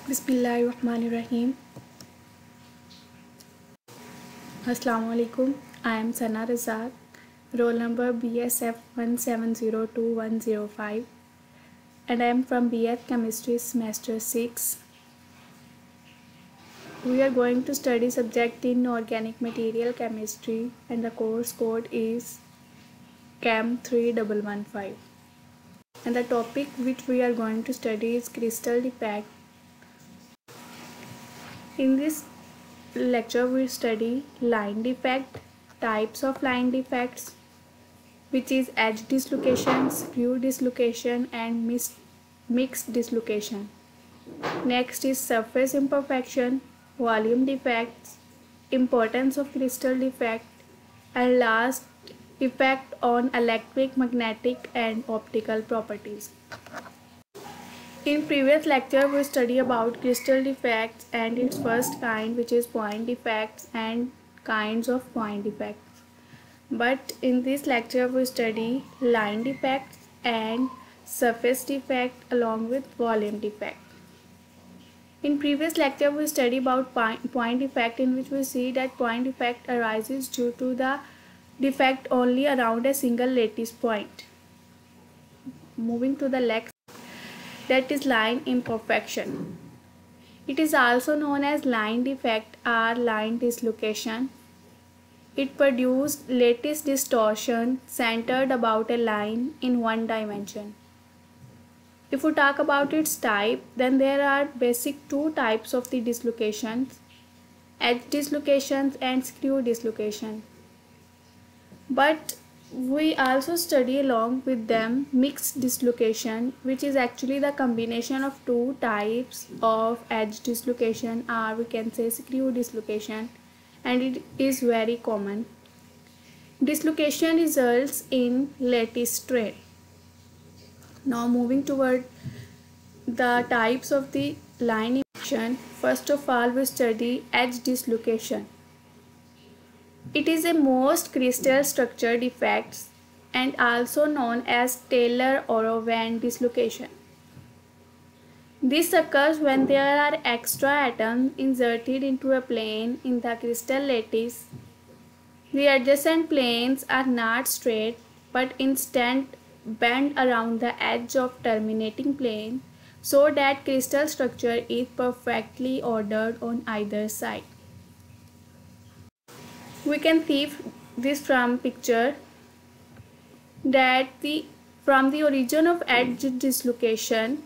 Bismillahirrahmanirrahim. Assalamu alaikum. I am Sana Razak, roll number BSF 1702105, and I am from BF Chemistry semester 6. We are going to study subject in organic material chemistry, and the course code is Chem 3115. And the topic which we are going to study is crystal defect. In this lecture we study line defect, types of line defects, which is edge dislocation, screw dislocation and mixed dislocation. Next is surface imperfection, volume defects, importance of crystal defect, and last, effect on electric, magnetic and optical properties. In previous lecture we study about crystal defects and its first kind, which is point defects, and kinds of point defects. But in this lecture we study line defects and surface defect along with volume defect. In previous lecture we study about point defect, in which we see that point defect arises due to the defect only around a single lattice point. Moving to the next, that is line imperfection. It is also known as line defect or line dislocation. It produces lattice distortion centered about a line in one dimension. If we talk about its type, then there are basic two types of the dislocations: edge dislocations and screw dislocation. But we also study along with them mixed dislocation, which is actually the combination of two types of edge dislocation, or we can say screw dislocation, and it is very common. Dislocation results in lattice strain. Now moving toward the types of the line infection, first of all we study edge dislocation. It is a most crystal structure defects and also known as Taylor or Owen dislocation. This occurs when there are extra atoms inserted into a plane in the crystal lattice. The adjacent planes are not straight but instead bend around the edge of terminating plane, so that crystal structure is perfectly ordered on either side. We can see this from picture that from the origin of edge dislocation,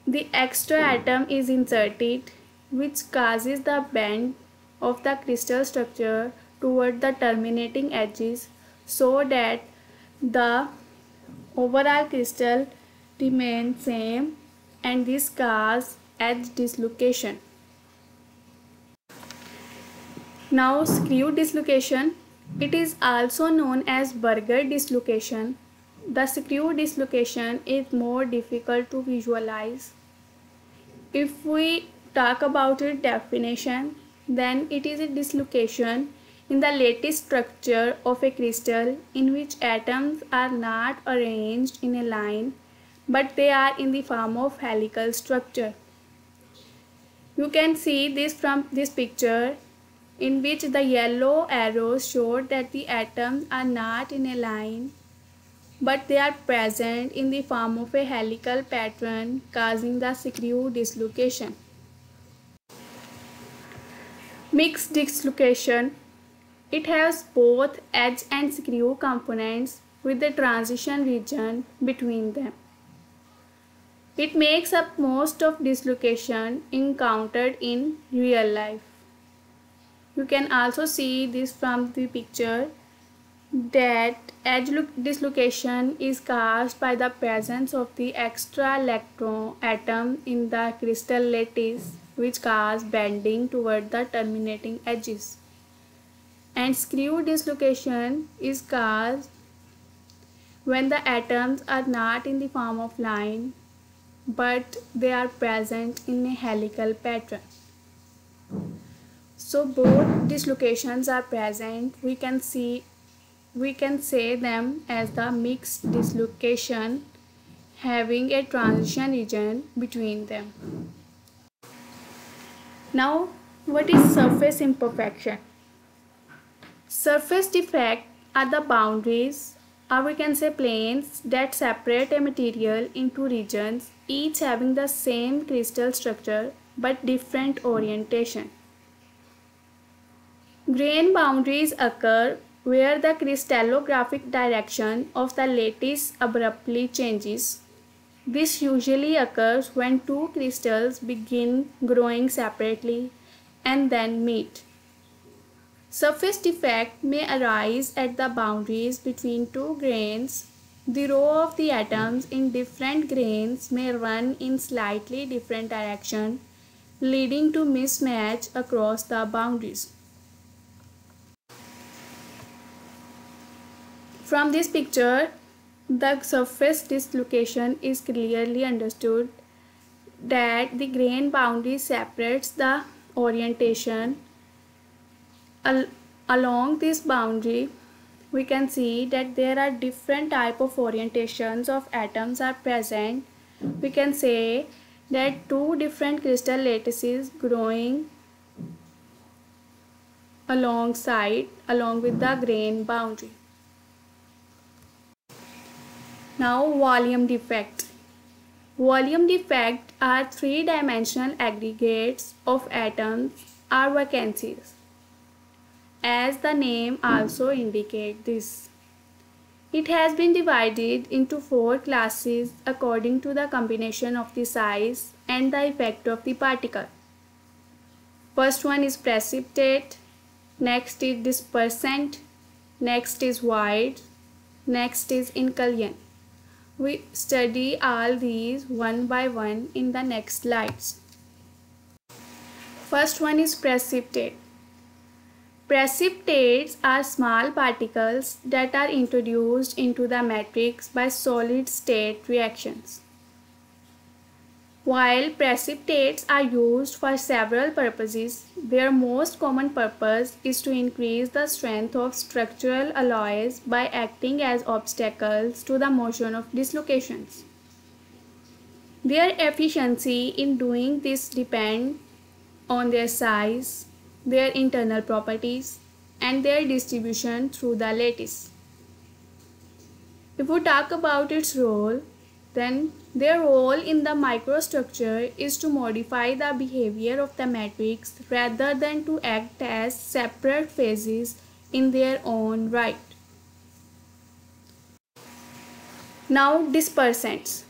the extra atom is inserted, which causes the bend of the crystal structure toward the terminating edges, so that the overall crystal remains same, and this causes edge dislocation. Now screw dislocation. It is also known as burger dislocation. The screw dislocation is more difficult to visualize. If we talk about its definition, then it is a dislocation in the lattice structure of a crystal in which atoms are not arranged in a line but they are in the form of helical structure. You can see this from this picture, in which the yellow arrows show that the atoms are not in a line but they are present in the form of a helical pattern, causing the screw dislocation. Mixed dislocation. It has both edge and screw components with the transition region between them. It makes up most of dislocation encountered in real life. You can also see this from the picture, that edge dislocation is caused by the presence of the extra electron atom in the crystal lattice, which cause bending toward the terminating edges. And screw dislocation is caused when the atoms are not in the form of line but they are present in a helical pattern. So both dislocations are present. We can say them as the mixed dislocation, having a transition region between them. Now, what is surface imperfection? Surface defect are the boundaries, or we can say planes, that separate a material into regions, each having the same crystal structure but different orientation. Grain boundaries occur where the crystallographic direction of the lattice abruptly changes. This usually occurs when two crystals begin growing separately and then meet. Surface defect may arise at the boundaries between two grains. The row of the atoms in different grains may run in slightly different direction, leading to mismatch across the boundaries. From this picture, the surface dislocation is clearly understood that the grain boundary separates the orientation. Along this boundary, we can see that there are different type of orientations of atoms are present. We can say that two different crystal lattices growing along with the grain boundary. Now, volume defect. Volume defect are three-dimensional aggregates of atoms or vacancies, as the name also indicates this. It has been divided into four classes according to the combination of the size and the effect of the particle. First one is precipitate, next is dispersant, next is void, next is inclusion. We study all these one by one in the next slides. First one is precipitate. Precipitates are small particles that are introduced into the matrix by solid state reactions. While precipitates are used for several purposes, their most common purpose is to increase the strength of structural alloys by acting as obstacles to the motion of dislocations. Their efficiency in doing this depends on their size, their internal properties, and their distribution through the lattice. If we talk about its role, then their role in the microstructure is to modify the behavior of the matrix rather than to act as separate phases in their own right. Now, dispersants.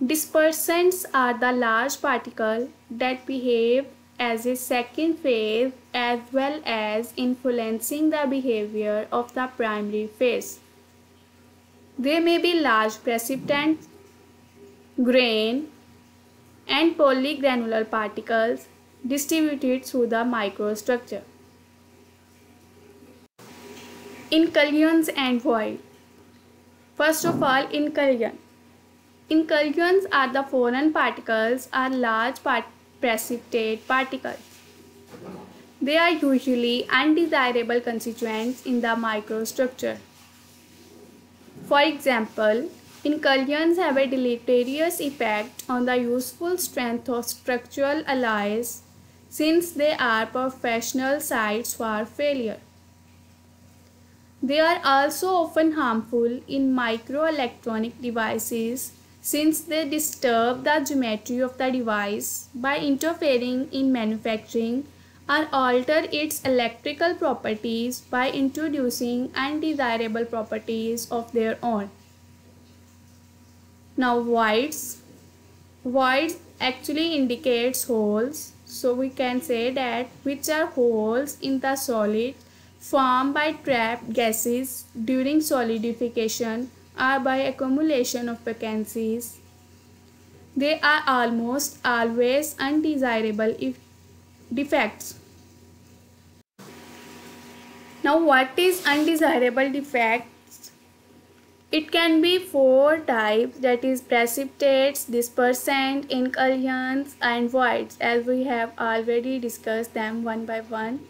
Dispersants are the large particles that behave as a second phase as well as influencing the behavior of the primary phase. They may be large precipitants, grain, and polygranular particles distributed through the microstructure. Inclusions and void. First of all, inclusion. Inclusions are the foreign particles or large precipitate particles. They are usually undesirable constituents in the microstructure. For example, inclusions have a deleterious effect on the useful strength of structural alloys since they are professional sites for failure. They are also often harmful in microelectronic devices since they disturb the geometry of the device by interfering in manufacturing or alter its electrical properties by introducing undesirable properties of their own. Now, voids. Voids actually indicates holes, so we can say that which are holes in the solid formed by trapped gases during solidification or by accumulation of vacancies. They are almost always undesirable defects. Now, what is undesirable defects? It can be four types, that is precipitates, dispersant, inclusions, and voids, as we have already discussed them one by one.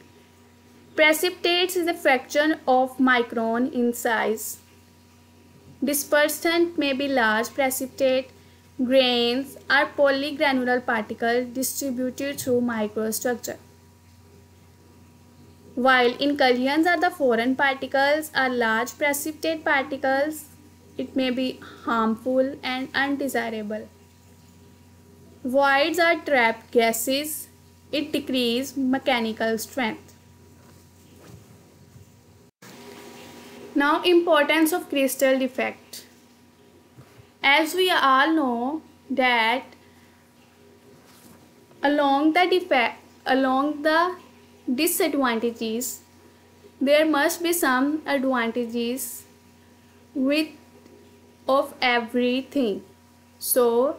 Precipitates is a fraction of micron in size. Dispersant may be large precipitate, Grains are polygranular particles distributed through microstructure, while incursions are the foreign particles are large precipitate particles. It may be harmful and undesirable. Voids are trapped gases. It decreases mechanical strength. Now, importance of crystal defect. As we all know that along the disadvantages, there must be some advantages of everything. So,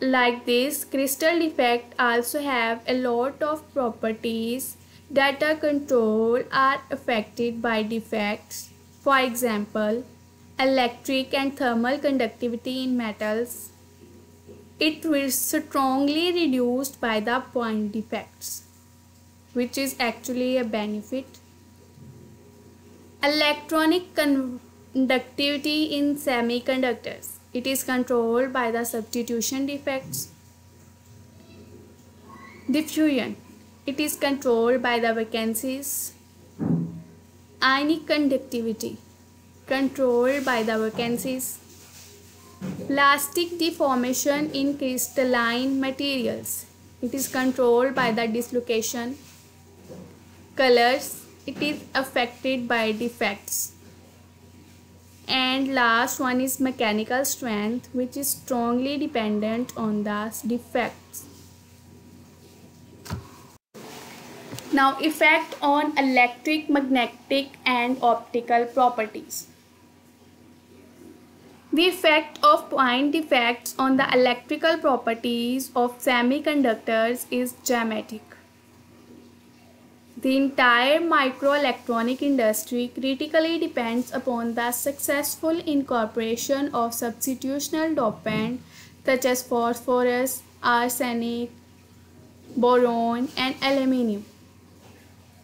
like this, crystal defect also have a lot of properties. Data control are affected by defects. For example, electric and thermal conductivity in metals. It is strongly reduced by the point defects, which is actually a benefit. Electronic conductivity in semiconductors. It is controlled by the substitution defects. Diffusion. It is controlled by the vacancies. Ionic conductivity. Controlled by the vacancies. Plastic deformation in crystalline materials. It is controlled by the dislocation. Colors. It is affected by defects. And last one is mechanical strength, which is strongly dependent on the defects. Now, effect on electric, magnetic and optical properties. The effect of point defects on the electrical properties of semiconductors is dramatic. The entire microelectronic industry critically depends upon the successful incorporation of substitutional dopant such as phosphorus, arsenic, boron, and aluminium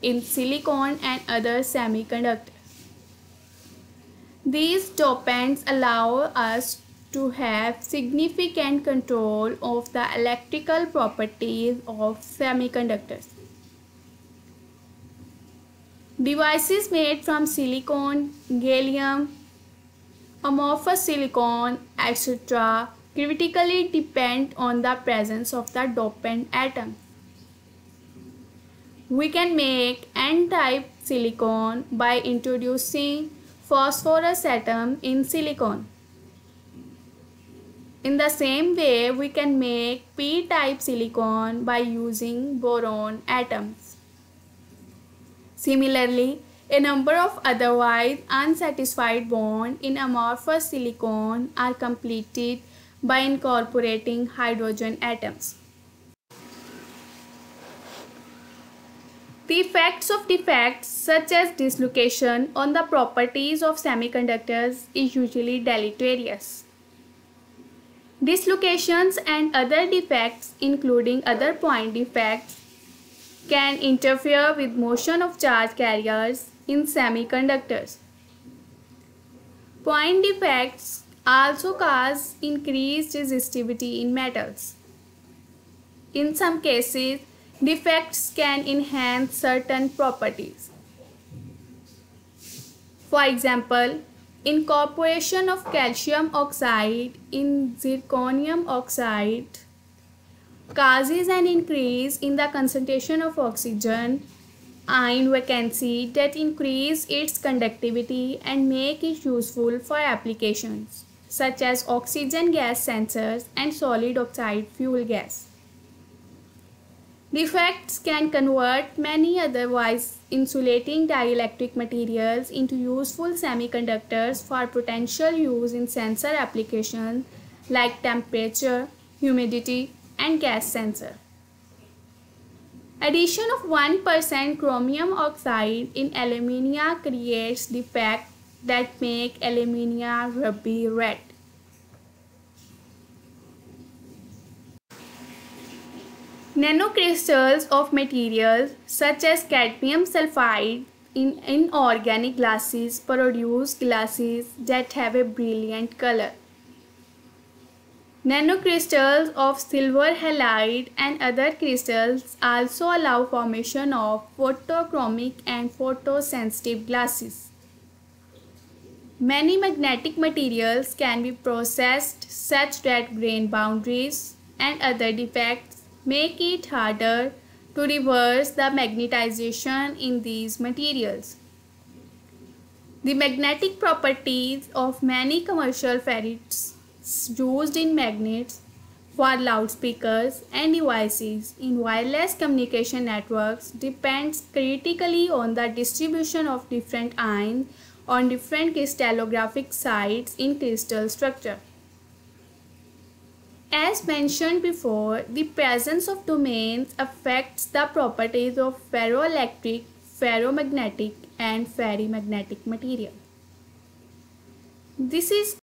in silicon and other semiconductors. These dopants allow us to have significant control of the electrical properties of semiconductors. Devices made from silicon, gallium, amorphous silicon, etc. critically depend on the presence of the dopant atom. We can make N-type silicon by introducing phosphorus atom in silicon. In the same way, we can make P-type silicon by using boron atoms. Similarly, a number of otherwise unsatisfied bonds in amorphous silicon are completed by incorporating hydrogen atoms. The effects of defects such as dislocation on the properties of semiconductors is usually deleterious. Dislocations and other defects, including other point defects, can interfere with motion of charge carriers in semiconductors. Point defects also cause increased resistivity in metals. In some cases, defects can enhance certain properties. For example, incorporation of calcium oxide in zirconium oxide causes an increase in the concentration of oxygen ion vacancy that increase its conductivity and make it useful for applications such as oxygen gas sensors and solid oxide fuel gas. Defects can convert many otherwise insulating dielectric materials into useful semiconductors for potential use in sensor applications like temperature, humidity, and gas sensor. Addition of 1% chromium oxide in alumina creates defects that make alumina ruby red. Nanocrystals of materials such as cadmium sulfide in inorganic glasses produce glasses that have a brilliant color. Nanocrystals of silver halide and other crystals also allow formation of photochromic and photosensitive glasses. Many magnetic materials can be processed such that grain boundaries and other defects make it harder to reverse the magnetization in these materials. The magnetic properties of many commercial ferrites used in magnets for loudspeakers and devices in wireless communication networks depends critically on the distribution of different ions on different crystallographic sites in crystal structure. As mentioned before, the presence of domains affects the properties of ferroelectric, ferromagnetic, and ferrimagnetic material. This is